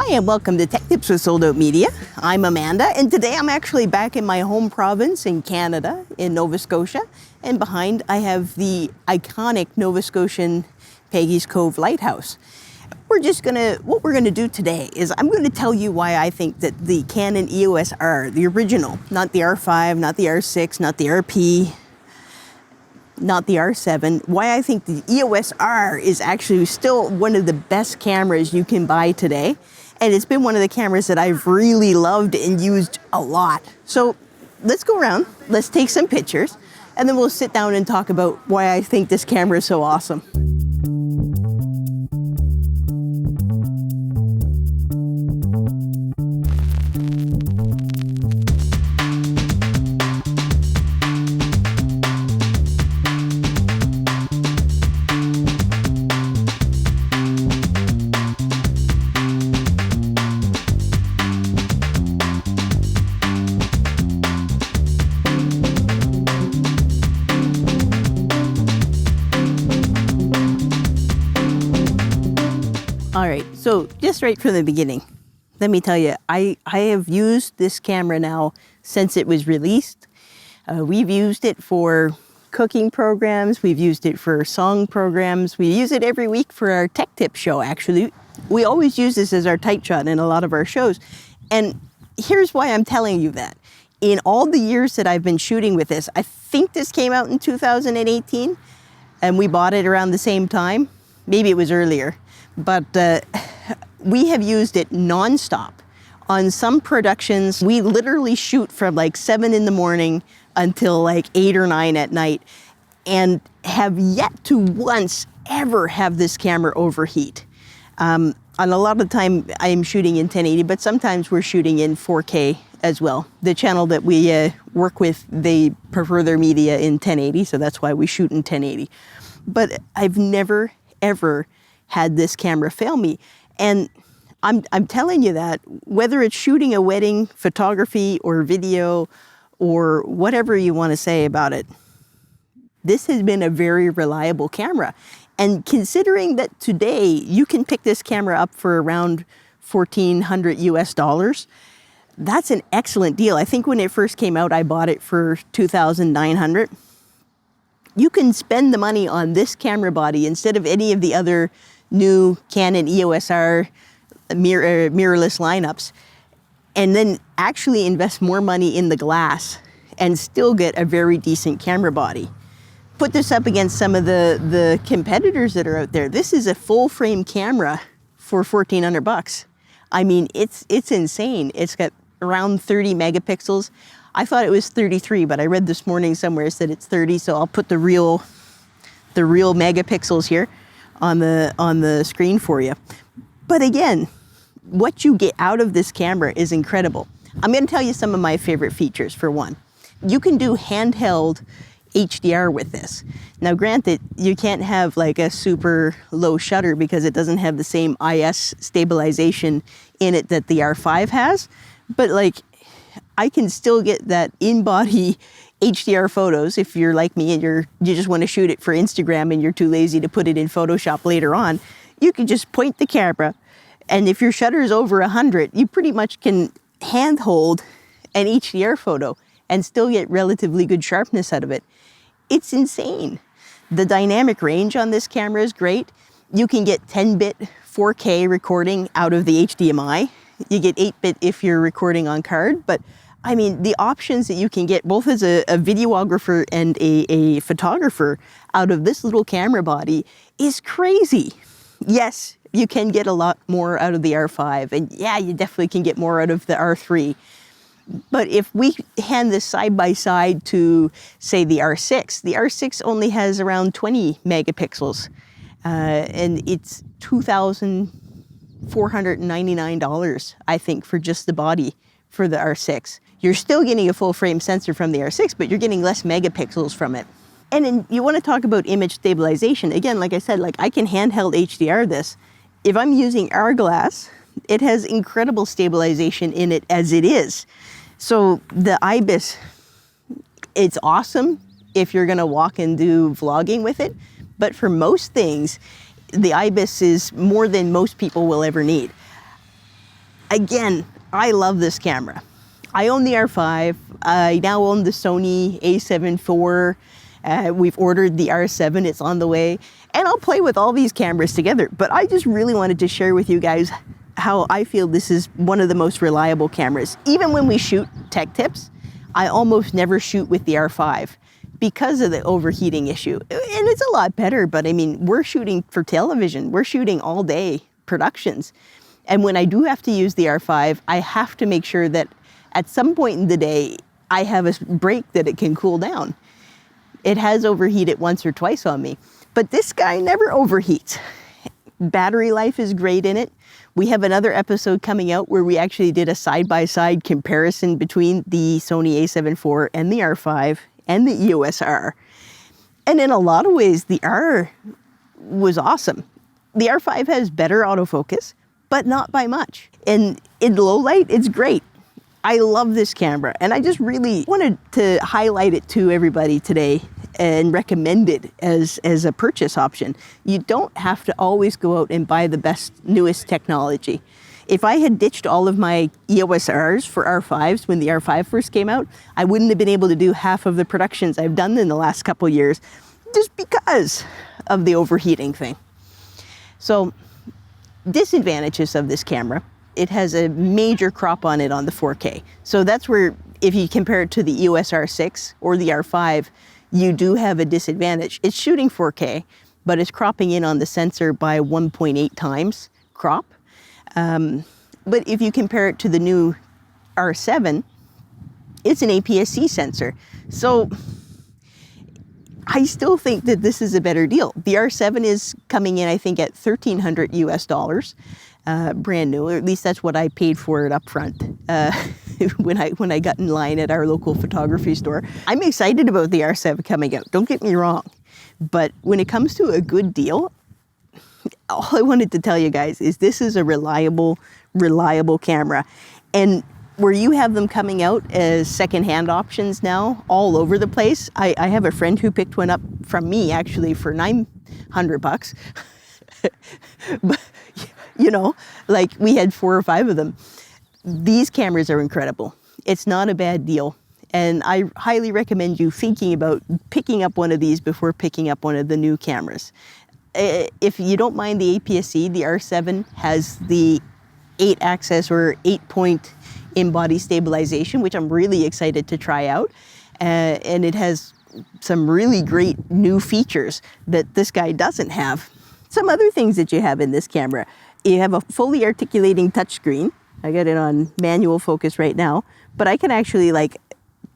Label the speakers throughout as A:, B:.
A: Hi and welcome to Tech Tips with Sold Out Media. I'm Amanda and today I'm actually back in my home province in Canada, in Nova Scotia. And behind I have the iconic Nova Scotian Peggy's Cove Lighthouse. What we're gonna do today is I'm gonna tell you why I think that the Canon EOS R, the original, not the R5, not the R6, not the RP, not the R7, why I think the EOS R is actually still one of the best cameras you can buy today. And it's been one of the cameras that I've really loved and used a lot. So let's go around, let's take some pictures, and then we'll sit down and talk about why I think this camera is so awesome. All right, so just right from the beginning, let me tell you, I have used this camera now since it was released. We've used it for cooking programs, we've used it for song programs, we use it every week for our Tech Tip show, actually. We always use this as our tight shot in a lot of our shows. And here's why I'm telling you that. In all the years that I've been shooting with this, I think this came out in 2018, and we bought it around the same time. Maybe it was earlier. But we have used it nonstop. On some productions, we literally shoot from like 7 in the morning until like 8 or 9 at night, and have yet to once ever have this camera overheat. And a lot of the time I am shooting in 1080, but sometimes we're shooting in 4K as well. The channel that we work with, they prefer their media in 1080, so that's why we shoot in 1080. But I've never, ever had this camera fail me. And I'm telling you that, whether it's shooting a wedding, photography, or video, or whatever you want to say about it, this has been a very reliable camera. And considering that today you can pick this camera up for around $1,400 US, that's an excellent deal. I think when it first came out, I bought it for $2,900. You can spend the money on this camera body instead of any of the other new Canon EOS R mirrorless lineups, and then actually invest more money in the glass and still get a very decent camera body. Put this up against some of the competitors that are out there. This is a full frame camera for $1,400. I mean, it's insane. It's got around 30 megapixels. I thought it was 33, but I read this morning somewhere it said it's 30, so I'll put the real megapixels here on the screen for you. But again, what you get out of this camera is incredible. I'm going to tell you some of my favorite features. For one, you can do handheld HDR with this. Now granted, you can't have like a super low shutter because it doesn't have the same IS stabilization in it that the R5 has, but like I can still get that in-body HDR photos if you're like me and you just want to shoot it for Instagram and you're too lazy to put it in Photoshop later on. You can just point the camera, and if your shutter is over 100, you pretty much can handhold an HDR photo and still get relatively good sharpness out of it. It's insane. The dynamic range on this camera is great. You can get 10-bit 4K recording out of the HDMI. You get 8-bit if you're recording on card, but I mean, the options that you can get both as a videographer and a photographer out of this little camera body is crazy. Yes, you can get a lot more out of the R5, and yeah, you definitely can get more out of the R3. But if we hand this side by side to, say, the R6 only has around 20 megapixels, and it's $2,499, I think, for just the body for the R6. You're still getting a full frame sensor from the R6, but you're getting less megapixels from it. And then you want to talk about image stabilization. Again, like I said, like I can handheld HDR this. If I'm using R-glass, it has incredible stabilization in it as it is. So the IBIS, it's awesome if you're gonna walk and do vlogging with it, but for most things, the IBIS is more than most people will ever need. Again, I love this camera. I own the R5. I now own the Sony a7 IV. We've ordered the R7. It's on the way. And I'll play with all these cameras together. But I just really wanted to share with you guys how I feel this is one of the most reliable cameras. Even when we shoot tech tips, I almost never shoot with the R5 because of the overheating issue. And it's a lot better, but I mean, we're shooting for television. We're shooting all day productions. And when I do have to use the R5, I have to make sure that at some point in the day, I have a break that it can cool down. It has overheated once or twice on me, but this guy never overheats. Battery life is great in it. We have another episode coming out where we actually did a side-by-side comparison between the Sony a7 IV and the R5 and the EOS R. And in a lot of ways, the R was awesome. The R5 has better autofocus, but not by much. And in low light, it's great. I love this camera, and I just really wanted to highlight it to everybody today and recommend it as a purchase option. You don't have to always go out and buy the best, newest technology. If I had ditched all of my EOS Rs for R5s when the R5 first came out, I wouldn't have been able to do half of the productions I've done in the last couple years just because of the overheating thing. So, disadvantages of this camera: it has a major crop on it on the 4K. So that's where, if you compare it to the EOS R6 or the R5, you do have a disadvantage. It's shooting 4K, but it's cropping in on the sensor by 1.8 times crop. But if you compare it to the new R7, it's an APS-C sensor. So I still think that this is a better deal. The R7 is coming in, I think, at $1,300 US, brand new, or at least that's what I paid for it up front when I got in line at our local photography store. I'm excited about the R7 coming out, don't get me wrong. But when it comes to a good deal, all I wanted to tell you guys is this is a reliable camera. And where you have them coming out as secondhand options now all over the place. I have a friend who picked one up from me actually for $900. But, you know, like we had 4 or 5 of them. These cameras are incredible. It's not a bad deal. And I highly recommend you thinking about picking up one of these before picking up one of the new cameras. If you don't mind the APS-C, the R7 has the 8-axis or 8-point in-body stabilization, which I'm really excited to try out. And it has some really great new features that this guy doesn't have. Some other things that you have in this camera: you have a fully articulating touchscreen. I got it on manual focus right now, but I can actually like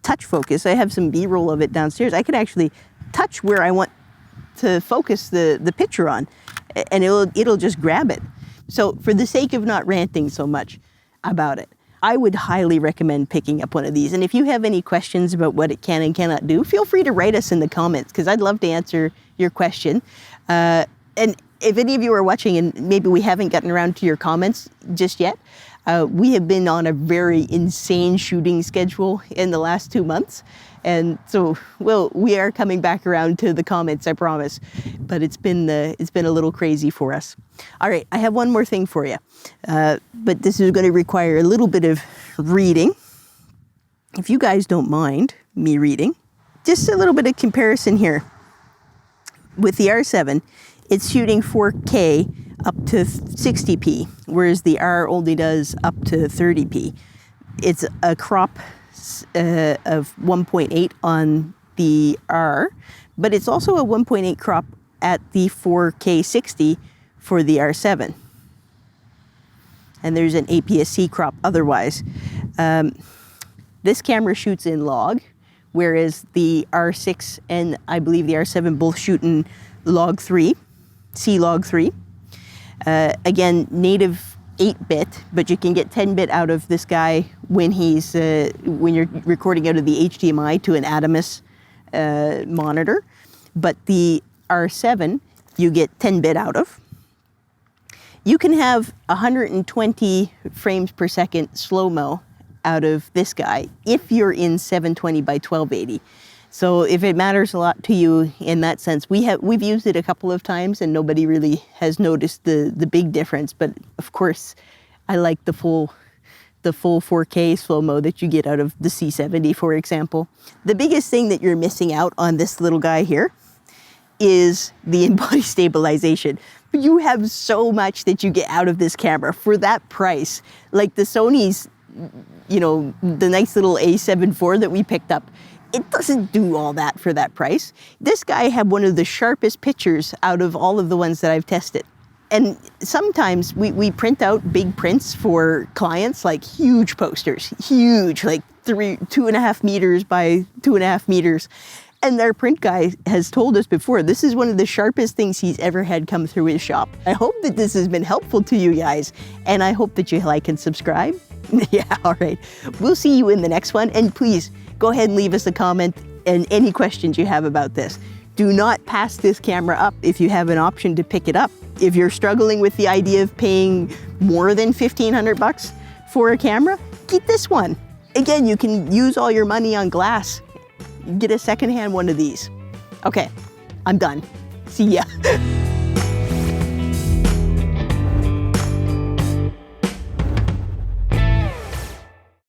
A: touch focus. I have some B-roll of it downstairs. I can actually touch where I want to focus the picture on, and it'll just grab it. So for the sake of not ranting so much about it, I would highly recommend picking up one of these. And if you have any questions about what it can and cannot do, feel free to write us in the comments, because I'd love to answer your question. And if any of you are watching and maybe we haven't gotten around to your comments just yet, we have been on a very insane shooting schedule in the last 2 months. And so, well, we are coming back around to the comments, I promise. But it's been a little crazy for us. All right, I have one more thing for you. But this is going to require a little bit of reading. If you guys don't mind me reading, just a little bit of comparison here. With the R7, it's shooting 4K up to 60p, whereas the R only does up to 30p. It's a crop of 1.8 on the R, but it's also a 1.8 crop at the 4K 60 for the R7. And there's an APS-C crop otherwise. This camera shoots in log, whereas the R6 and I believe the R7 both shoot in log 3, C-log 3. Again, native 8-bit, but you can get 10-bit out of this guy when when you're recording out of the HDMI to an Adamus monitor. But the R7, you get 10-bit out of. You can have 120 frames per second slow-mo out of this guy if you're in 720 by 1280. So if it matters a lot to you in that sense, we've used it a couple of times and nobody really has noticed the big difference. But of course, I like the full 4K slow-mo that you get out of the C70, for example. The biggest thing that you're missing out on this little guy here is the in-body stabilization. But you have so much that you get out of this camera for that price. Like the Sony's, you know, the nice little A7 IV that we picked up, it doesn't do all that for that price. This guy had one of the sharpest pictures out of all of the ones that I've tested. And sometimes we print out big prints for clients, like huge posters, huge, like 2.5 meters by 2.5 meters. And their print guy has told us before, this is one of the sharpest things he's ever had come through his shop. I hope that this has been helpful to you guys, and I hope that you like and subscribe. Yeah, all right. We'll see you in the next one, and please go ahead and leave us a comment and any questions you have about this. Do not pass this camera up if you have an option to pick it up. If you're struggling with the idea of paying more than 1,500 bucks for a camera, keep this one. Again, you can use all your money on glass. Get a secondhand one of these. Okay, I'm done. See ya.